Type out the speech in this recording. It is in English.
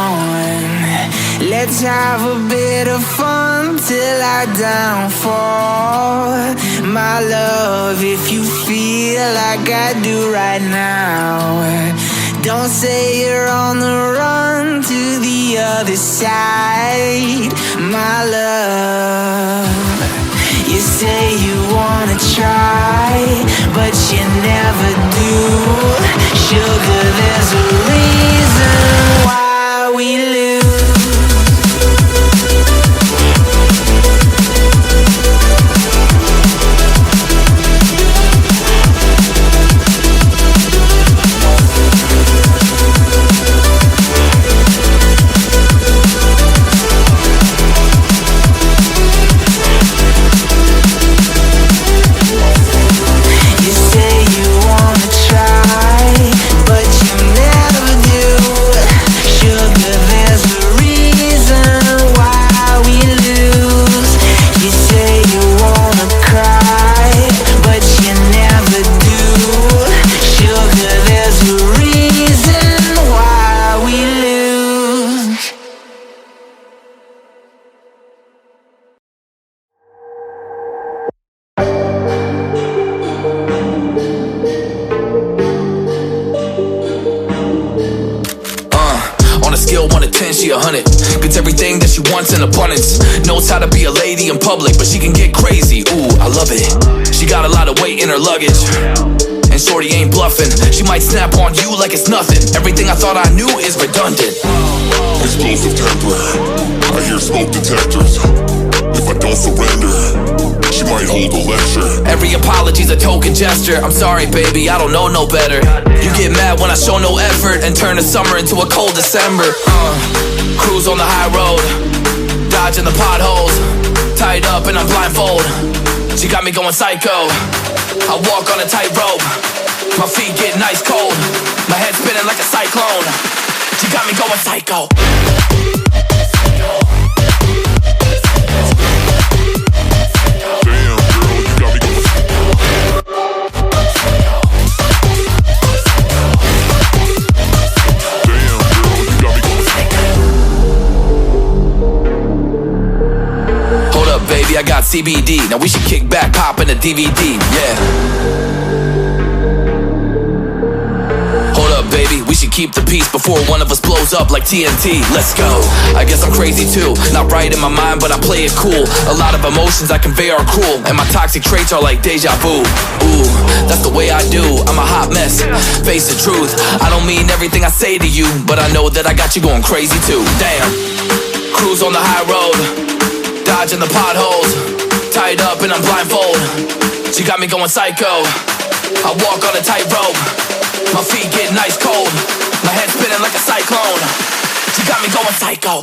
on. Let's have a bit of fun till I downfall. My love, if you feel like I do right now, don't say you're on the run to the other side. My love, you say you wanna try, but you never do. Sugar, there's a reason why we lose. Skill 1 to 10, she 100. Gets everything that she wants in abundance. Knows how to be a lady in public, but she can get crazy. Ooh, I love it. She got a lot of weight in her luggage, and shorty ain't bluffing. She might snap on you like it's nothing. Everything I thought I knew is redundant. Explosive temper, I hear smoke detectors. If I don't surrender, she might hold a lecture. Every apology's a token gesture. I'm sorry, baby, I don't know no better. You get mad when I show no effort and turn the summer into a cold December. Cruise on the high road, dodging the potholes, tied up and I'm blindfold. She got me going psycho. I walk on a tightrope, my feet getting ice cold, my head spinning like a cyclone. She got me going psycho. I got CBD, now we should kick back, pop in a DVD, yeah. Hold up, baby, we should keep the peace before one of us blows up like TNT. Let's go. I guess I'm crazy too, not right in my mind, but I play it cool. A lot of emotions I convey are cruel, and my toxic traits are like deja vu. Ooh, that's the way I do, I'm a hot mess, face the truth. I don't mean everything I say to you, but I know that I got you going crazy too. Damn. Cruise on the high road, dodging the potholes, tied up and I'm blindfold. She got me going psycho. I walk on a tightrope, my feet getting ice cold, my head spinning like a cyclone. She got me going psycho.